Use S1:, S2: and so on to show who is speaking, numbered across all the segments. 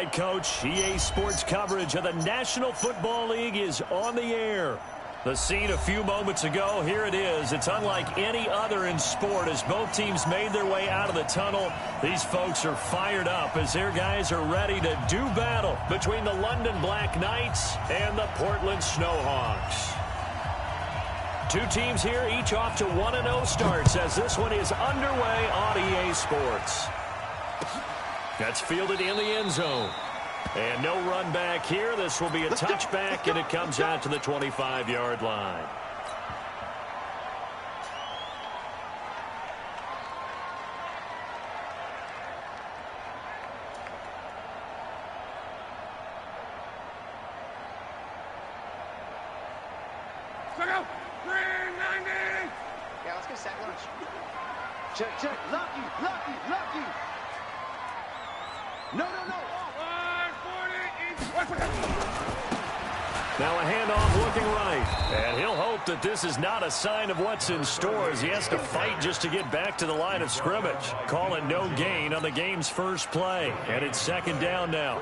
S1: right, Coach. EA Sports coverage of the National Football League is on the air. The scene a few moments ago, here it is. It's unlike any other in sport as both teams made their way out of the tunnel. These folks are fired up as their guys are ready to do battle between the London Black Knights and the Portland Snowhawks. Two teams here, each off to 1-0 starts as this one is underway on EA Sports. That's fielded in the end zone. And no run back here. This will be a touchback, and it comes out to the 25-yard line.
S2: Yeah, let's go sack lunch. Check. Lucky. No.
S1: Now a handoff looking right. And he'll hope that this is not a sign of what's in store as he has to fight just to get back to the line of scrimmage. Call it no gain on the game's first play. And it's second down now.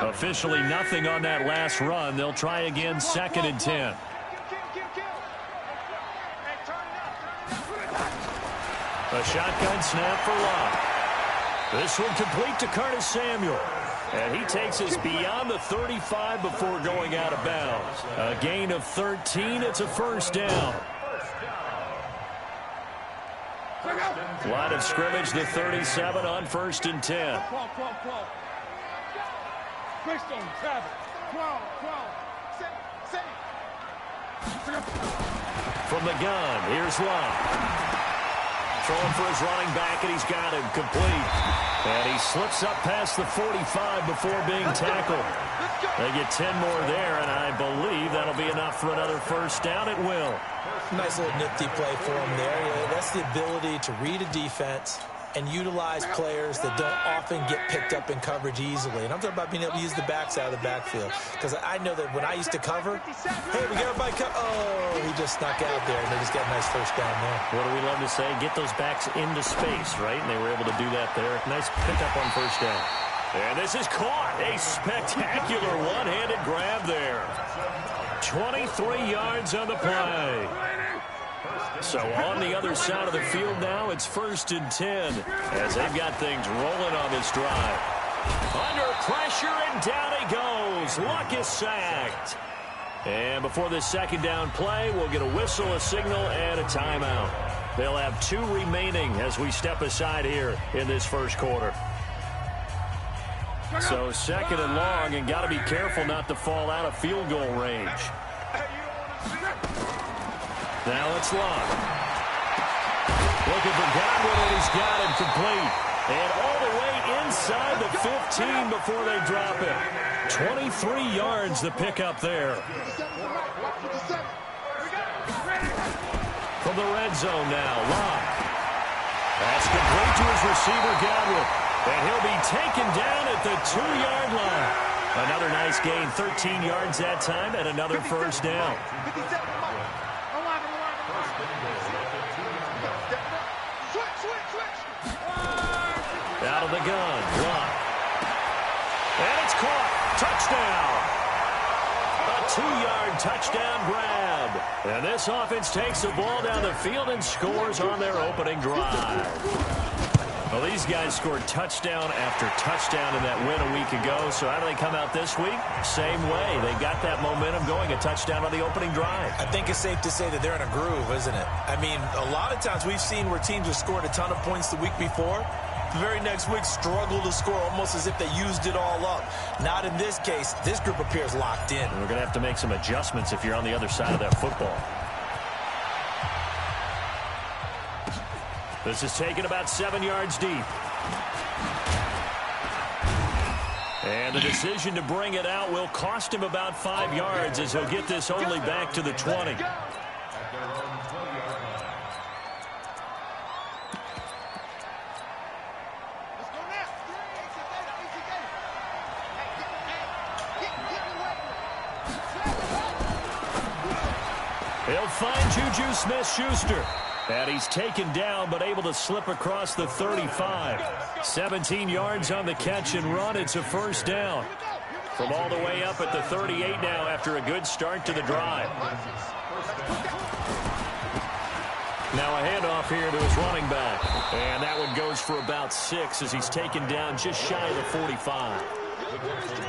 S1: Officially nothing on that last run. They'll try again second and 10. A shotgun snap for Locke. This one complete to Curtis Samuel. And he takes us beyond the 35 before going out of bounds. A gain of 13. It's a first down. Line of scrimmage, the 37 on first and 10. From the gun, here's Locke. Throwing for his running back, and he's got him complete. And he slips up past the 45 before being tackled. They get 10 more there, and I believe that'll be enough for another first down. It will.
S3: Nice little nifty play for him there. Yeah, that's the ability to read a defense and utilize players that don't often get picked up in coverage easily. And I'm talking about being able to use the backs out of the backfield. Because I know that when I used to cover, hey, we got everybody cover. Oh, he just snuck out there, and they just got a nice first down there.
S1: What do we love to say? Get those backs into space, right? And they were able to do that there. Nice pickup on first down. And this is caught. A spectacular one-handed grab there. 23 yards on the play. So on the other side of the field now, it's first and 10 as they've got things rolling on this drive. Under pressure, and down he goes. Luck is sacked. And before this second down play, we'll get a whistle, a signal, and a timeout. They'll have 2 remaining as we step aside here in this first quarter. So second and long, and got to be careful not to fall out of field goal range. Now it's Locke. Looking for Godwin, and he's got him complete. And all the way inside the 15 before they drop it. 23 yards the pickup there. From the red zone now, Locke. That's complete to his receiver, Godwin. And he'll be taken down at the 2-yard line. Another nice gain, 13 yards that time, and another first down. Out of the gun, Locke. And it's caught. Touchdown. A 2-yard touchdown grab. And this offense takes the ball down the field and scores on their opening drive. Well, these guys scored touchdown after touchdown in that win a week ago. So how do they come out this week? Same way. They got that momentum going, a touchdown on the opening drive.
S3: I think it's safe to say that they're in a groove, isn't it? I mean, a lot of times we've seen where teams have scored a ton of points the week before. The very next week struggle to score almost as if they used it all up. Not in this case. This group appears locked in.
S1: We're going to have to make some adjustments if you're on the other side of that football. This is taken about 7 yards deep. And the decision to bring it out will cost him about 5 yards as he'll get this only back to the 20. He'll find Juju Smith-Schuster. And he's taken down, but able to slip across the 35. 17 yards on the catch and run. It's a first down. From all the way up at the 38 now after a good start to the drive. Now a handoff here to his running back. And that one goes for about 6 as he's taken down just shy of the 45.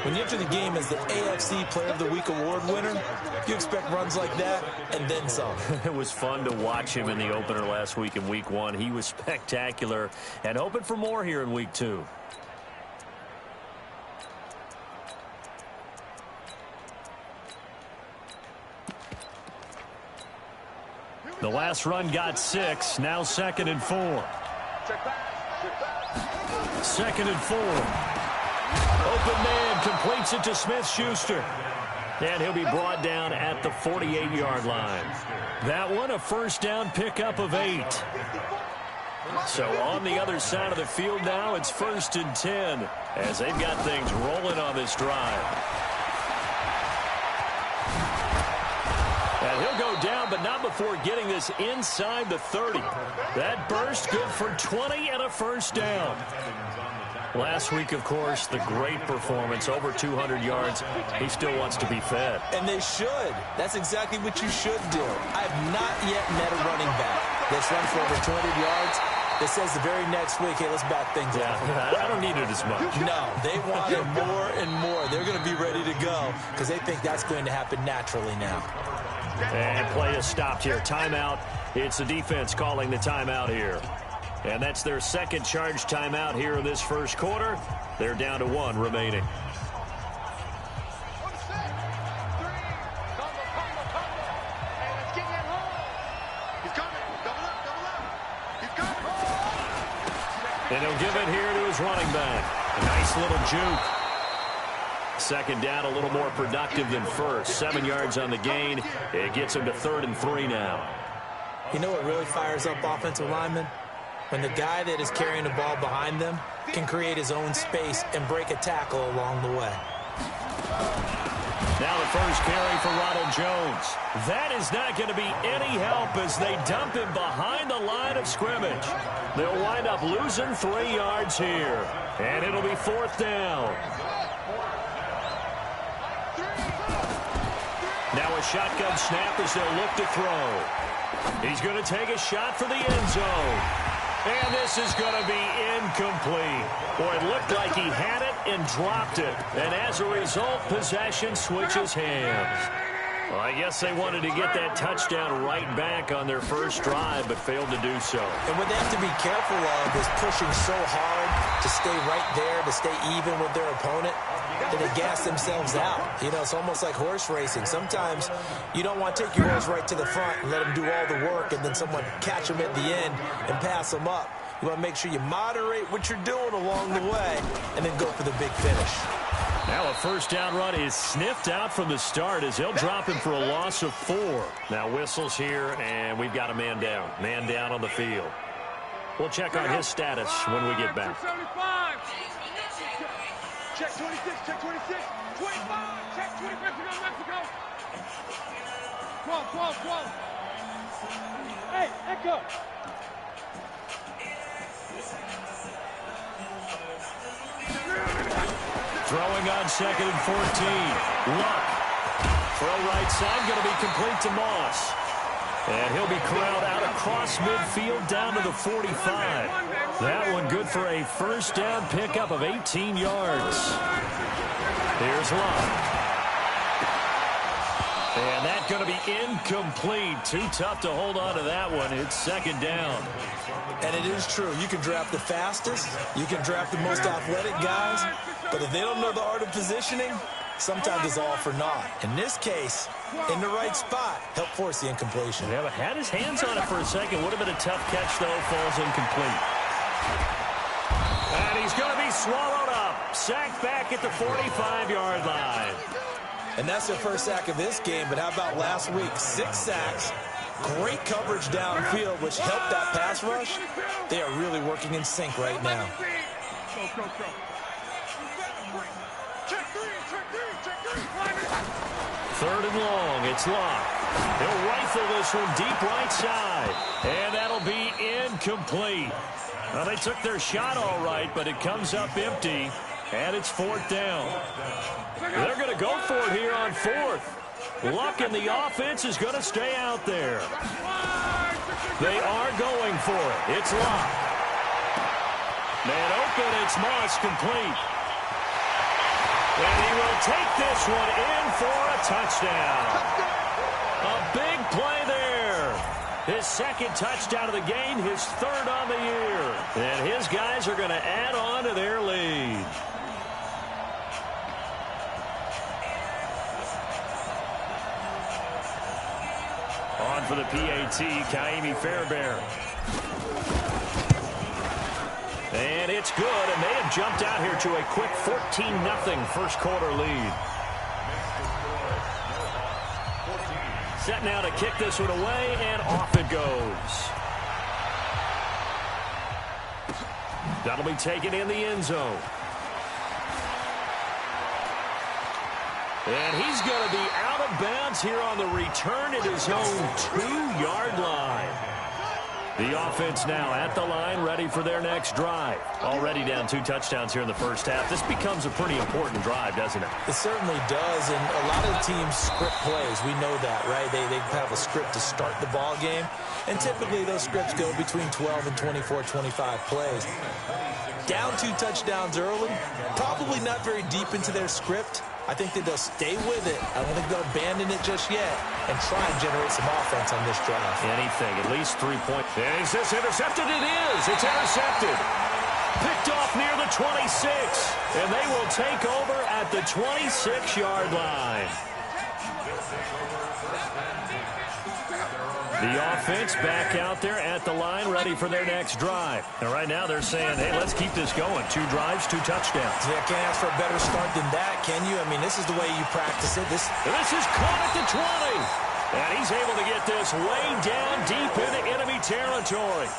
S3: When you enter the game as the AFC Player of the Week award winner, you expect runs like that and then some.
S1: It was fun to watch him in the opener last week in Week 1. He was spectacular and hoping for more here in Week 2. The last run got 6. Now 2nd and 4. 2nd and 4. Open man completes it to Smith-Schuster. And he'll be brought down at the 48-yard line. That one a first down pickup of 8. So on the other side of the field now, it's 1st and 10 as they've got things rolling on this drive. And he'll go down, but not before getting this inside the 30. That burst good for 20 and a first down. Last week, of course, the great performance, over 200 yards. He still wants to be fed.
S3: And they should. That's exactly what you should do. I have not yet met a running back that's run for over 200 yards that says the very next week, hey, let's back things up.
S1: I don't need it as much.
S3: No, they want it more and more. They're going to be ready to go because they think that's going to happen naturally now.
S1: And play is stopped here. Timeout. It's the defense calling the timeout here. And that's their second charge timeout here in this first quarter. They're down to 1 remaining. And he'll give it here to his running back. A nice little juke. Second down, a little more productive than first. 7 yards on the gain. It gets him to 3rd and 3 now.
S3: You know what really fires up offensive linemen? When the guy that is carrying the ball behind them can create his own space and break a tackle along the way.
S1: Now the first carry for Ronald Jones. That is not going to be any help as they dump him behind the line of scrimmage. They'll wind up losing 3 yards here. And it'll be 4th down. Now a shotgun snap as they'll look to throw. He's going to take a shot for the end zone. And this is going to be incomplete. Boy, it looked like he had it and dropped it. And as a result, possession switches hands. Well, I guess they wanted to get that touchdown right back on their first drive, but failed to do so.
S3: And what they have to be careful of is pushing so hard to stay right there, to stay even with their opponent, that they gas themselves out. You know, it's almost like horse racing. Sometimes you don't want to take your horse right to the front and let them do all the work and then someone catch them at the end and pass them up. You want to make sure you moderate what you're doing along the way and then go for the big finish.
S1: Now a first down run is sniffed out from the start as they'll drop him for a loss of 4. Now whistles here, and we've got a man down. Man down on the field. We'll check on his status when we get back.
S4: Check 26, check 26, 25, check 25, Mexico. 12. Hey, Echo.
S1: Throwing on 2nd and 14. Luck. Throw right side, going to be complete to Moss. And he'll be corralled out across midfield down to the 45. That one good for a first down pickup of 18 yards. Here's Luck. And that's going to be incomplete. Too tough to hold on to that one. It's 2nd down.
S3: And it is true. You can draft the fastest. You can draft the most athletic guys. But if they don't know the art of positioning, sometimes it's all for naught. In this case, in the right spot, help force the incompletion.
S1: Yeah, but had his hands on it for a second. Would have been a tough catch, though. Falls incomplete. And he's going to be swallowed up. Sacked back at the 45-yard line.
S3: And that's their first sack of this game. But how about last week? 6 sacks. Great coverage downfield, which helped that pass rush. They are really working in sync right now.
S1: 3rd and long. It's Locke. He'll rifle this one deep right side. And that'll be incomplete. Well, they took their shot all right, but it comes up empty. And it's 4th down. They're going to go for it here on 4th. Luck in the offense is going to stay out there. They are going for it. It's Luck. Man open, it's Moss complete. And he will take this one in for a touchdown. A big play there. His 2nd touchdown of the game, his 3rd on the year. And his guys are going to add on to their lead. On for the PAT, Kaimi Fairbairn. And it's good, and they have jumped out here to a quick 14-0 first quarter lead. Set now to kick this one away, and off it goes. That'll be taken in the end zone. And he's going to be out of bounds here on the return at his own 2-yard line. The offense now at the line, ready for their next drive. Already down 2 touchdowns here in the first half. This becomes a pretty important drive, doesn't it?
S3: It certainly does, and a lot of the teams script plays. We know that, right? They have a script to start the ball game, and typically those scripts go between 12 and 24, 25 plays. Down 2 touchdowns early, probably not very deep into their script. I think that they'll stay with it. I don't think they'll abandon it just yet and try and generate some offense on this drive.
S1: Anything, at least 3 points. And is this intercepted? It is. It's intercepted. Picked off near the 26. And they will take over at the 26-yard line. The offense back out there at the line, ready for their next drive. And right now they're saying, hey, let's keep this going. 2 drives, 2 touchdowns.
S3: Yeah, can't ask for a better start than that, can you? I mean, this is the way you practice it. This
S1: is caught at the 20. And he's able to get this way down deep into enemy territory.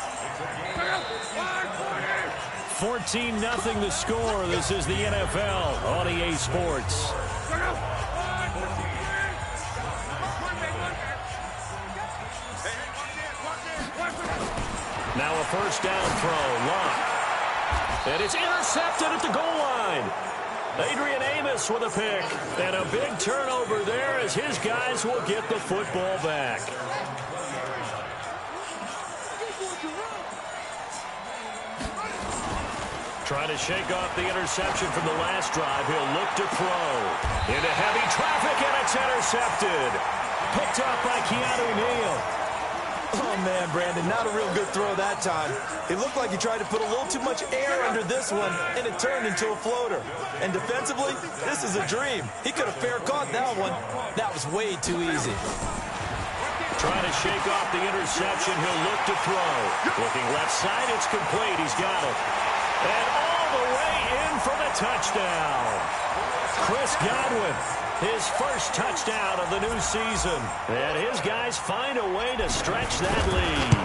S1: 14-0 the score. This is the NFL on EA Sports. Now a first down throw, Locke. And it's intercepted at the goal line. Adrian Amos with a pick. And a big turnover there as his guys will get the football back. Trying to shake off the interception from the last drive. He'll look to throw. Into heavy traffic, and it's intercepted. Picked up by Keanu Neal.
S3: Oh, man, Brandon, not a real good throw that time. It looked like he tried to put a little too much air under this one, and it turned into a floater. And defensively, this is a dream. He could have fair caught that one. That was way too easy.
S1: Trying to shake off the interception. He'll look to throw. Looking left side, it's complete. He's got it. And all the way in for the touchdown. Chris Godwin. His first touchdown of the new season. And his guys find a way to stretch that lead.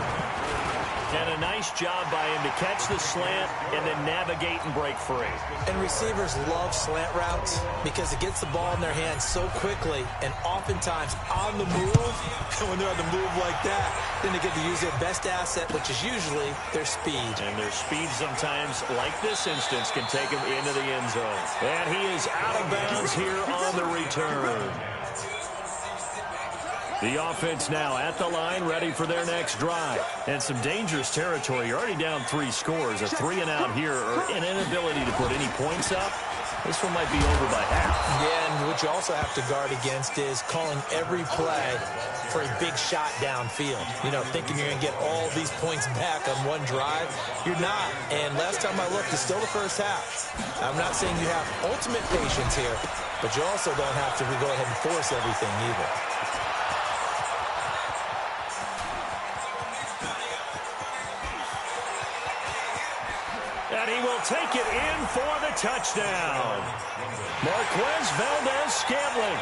S1: And a nice job by him to catch the slant and then navigate and break free.
S3: And receivers love slant routes because it gets the ball in their hands so quickly and oftentimes on the move. And when they're on the move like that, then they get to use their best asset, which is usually their speed.
S1: And their speed sometimes, like this instance, can take them into the end zone. And he is out of bounds here on the return. The offense now at the line, ready for their next drive. And some dangerous territory. You're already down 3 scores. A 3-and-out here, or an inability to put any points up. This one might be over by half.
S3: Yeah, and what you also have to guard against is calling every play for a big shot downfield. You know, thinking you're going to get all these points back on one drive. You're not. And last time I looked, it's still the first half. I'm not saying you have ultimate patience here, but you also don't have to go ahead and force everything either.
S1: And he will take it in for the touchdown. Marquez Valdez-Scantling,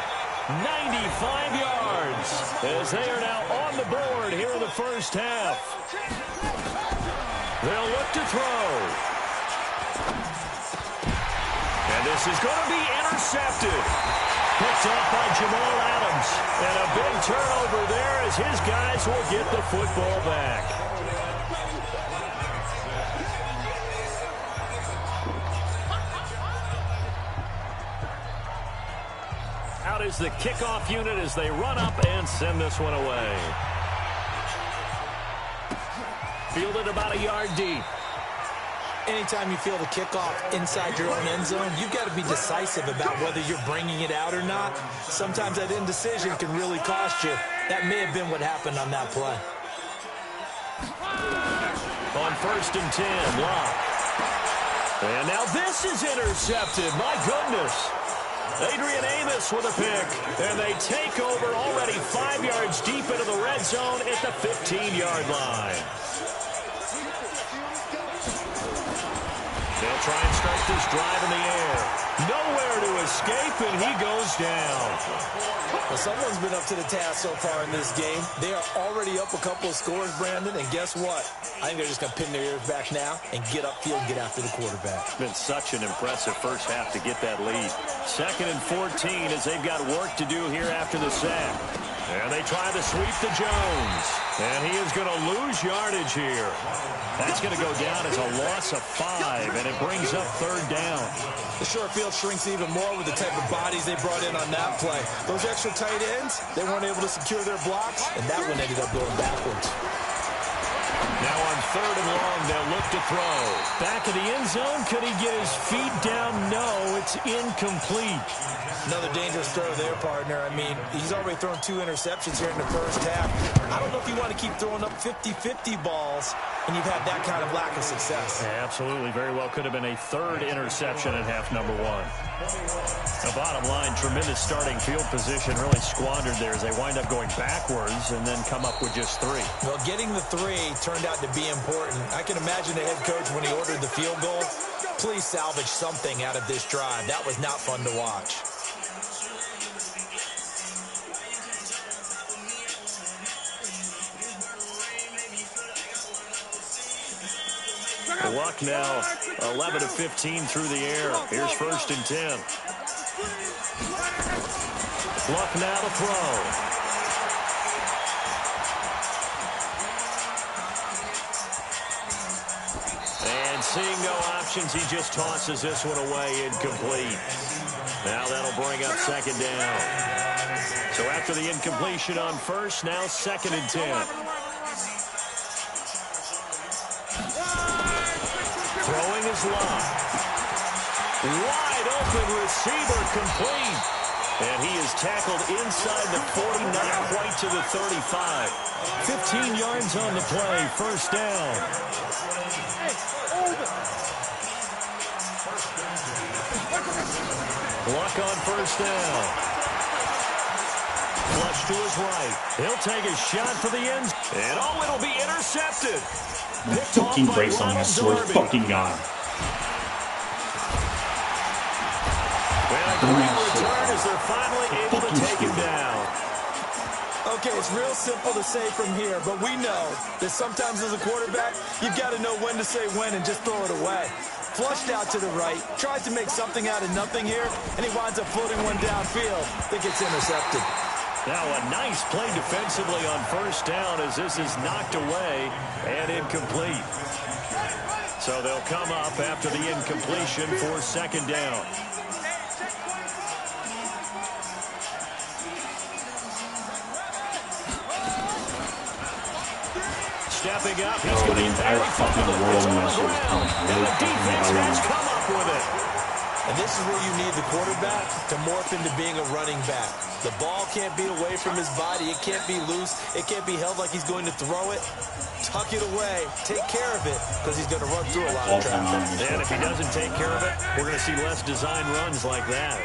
S1: 95 yards, as they are now on the board here in the first half. They'll look to throw. And this is going to be intercepted. Picked up by Jamal Adams. And a big turnover there as his guys will get the football back. Out is the kickoff unit as they run up and send this one away. Fielded about a yard deep.
S3: Anytime you feel the kickoff inside your own end zone, you've got to be decisive about whether you're bringing it out or not. Sometimes that indecision can really cost you. That may have been what happened on that play.
S1: On 1st and 10, Locke. And now this is intercepted. My goodness. Adrian Amos with a pick. And they take over already 5 yards deep into the red zone at the 15-yard line. They'll try and start this drive in the air. Nowhere to escape, and he goes down.
S3: Well, someone's been up to the task so far in this game. They are already up a couple of scores, Brandon, and guess what? I think they're just going to pin their ears back now and get upfield and get after the quarterback.
S1: It's been such an impressive first half to get that lead. 2nd and 14 as they've got work to do here after the sack. And they try to sweep to Jones. And he is going to lose yardage here. That's going to go down as a loss of 5, and it brings up 3rd down.
S3: The short field shrinks even more with the type of bodies they brought in on that play. Those extra tight ends, they weren't able to secure their blocks, and that one ended up going backwards.
S1: Now on 3rd and long, they'll look to throw. Back of the end zone, could he get his feet down? No, it's incomplete.
S3: Another dangerous throw there, partner. I mean, he's already thrown 2 interceptions here in the first half. I don't know if you want to keep throwing up 50-50 balls when you've had that kind of lack of success.
S1: Yeah, absolutely. Very well could have been a 3rd interception in half number 1. The bottom line, tremendous starting field position really squandered there as they wind up going backwards and then come up with just 3.
S3: Well, getting the 3 turned out to be important. I can imagine the head coach when he ordered the field goal. Please salvage something out of this drive. That was not fun to watch.
S1: Luck now 11 of 15 through the air. Here's 1st and 10. Luck now to throw. And seeing no options, he just tosses this one away, incomplete. Now that'll bring up 2nd down. So after the incompletion on 1st, now 2nd and 10. Throwing is Locke. Wide open receiver complete. And he is tackled inside the 40, not quite to the 35. 15 yards on the play, 1st down. Luck on 1st down. Flush to his right. He'll take a shot for the end. And oh, it'll be intercepted.
S5: Fucking brace on, I swear to fucking God.
S1: Well, a great return as they're finally able to take him down.
S3: Okay, it's real simple to say from here, but we know that sometimes as a quarterback, you've got to know when to say when and just throw it away. Flushed out to the right, tries to make something out of nothing here, and he winds up floating one downfield. I think it's intercepted.
S1: Now a nice play defensively on 1st down as this is knocked away and incomplete. So they'll come up after the incompletion for 2nd down. Stepping up, he's going to be very and the defense has come up with it.
S3: And this is where you need the quarterback to morph into being a running back. The ball can't be away from his body. It can't be loose. It can't be held like he's going to throw it. Tuck it away. Take care of it because he's going to run through a lot of traffic.
S1: And if he doesn't take care of it, we're going to see less design runs like that.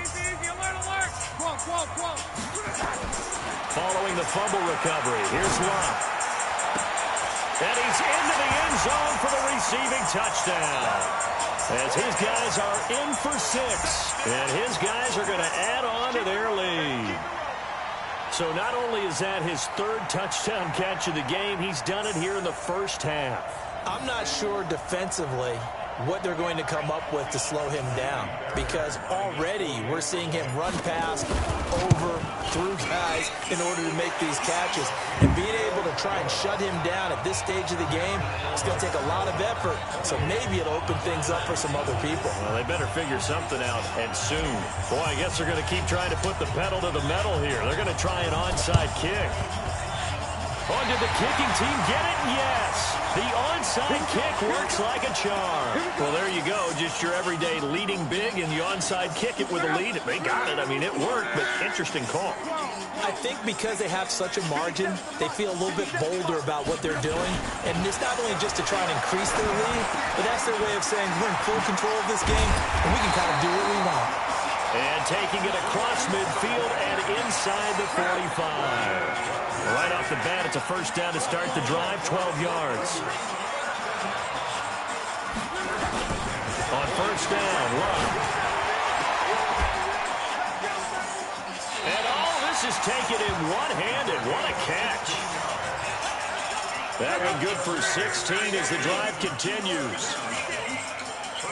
S1: Following the fumble recovery, here's Locke. And he's into the end zone for the receiving touchdown. As his guys are in for 6. And his guys are going to add on to their lead. So not only is that his 3rd touchdown catch of the game, he's done it here in the first half.
S3: I'm not sure defensively what they're going to come up with to slow him down, because already we're seeing him run past, over, through guys in order to make these catches. And being able to try and shut him down at this stage of the game, it's going to take a lot of effort. So maybe it'll open things up for some other people.
S1: Well, they better figure something out, and soon. Boy, I guess they're going to keep trying to put the pedal to the metal here. They're going to try an onside kick. Oh, did the kicking team get it? Yes. The onside kick works like a charm. Well, there you go. Just your everyday leading big, and the onside kick it with a lead. They got it. I mean, it worked, but interesting call.
S3: I think because they have such a margin, they feel a little bit bolder about what they're doing. And it's not only just to try and increase their lead, but that's their way of saying we're in full control of this game, and we can kind of do what we want.
S1: And taking it across midfield and inside the 45. Right off the bat, it's a first down to start the drive, 12 yards. On first down, Love. And all this is taken in one-handed. What a catch. That one good for 16 as the drive continues.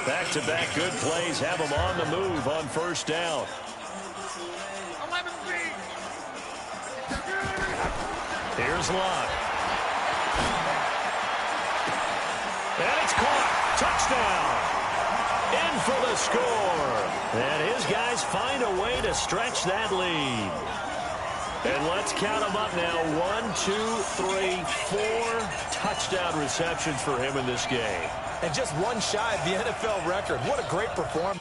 S1: Back-to-back good plays have them on the move on first down. Here's Love. And it's caught. Touchdown. In for the score. And his guys find a way to stretch that lead. And let's count them up now. 1, 2, 3, 4 touchdown receptions for him in this game.
S3: And just one shy of the NFL record. What a great performance.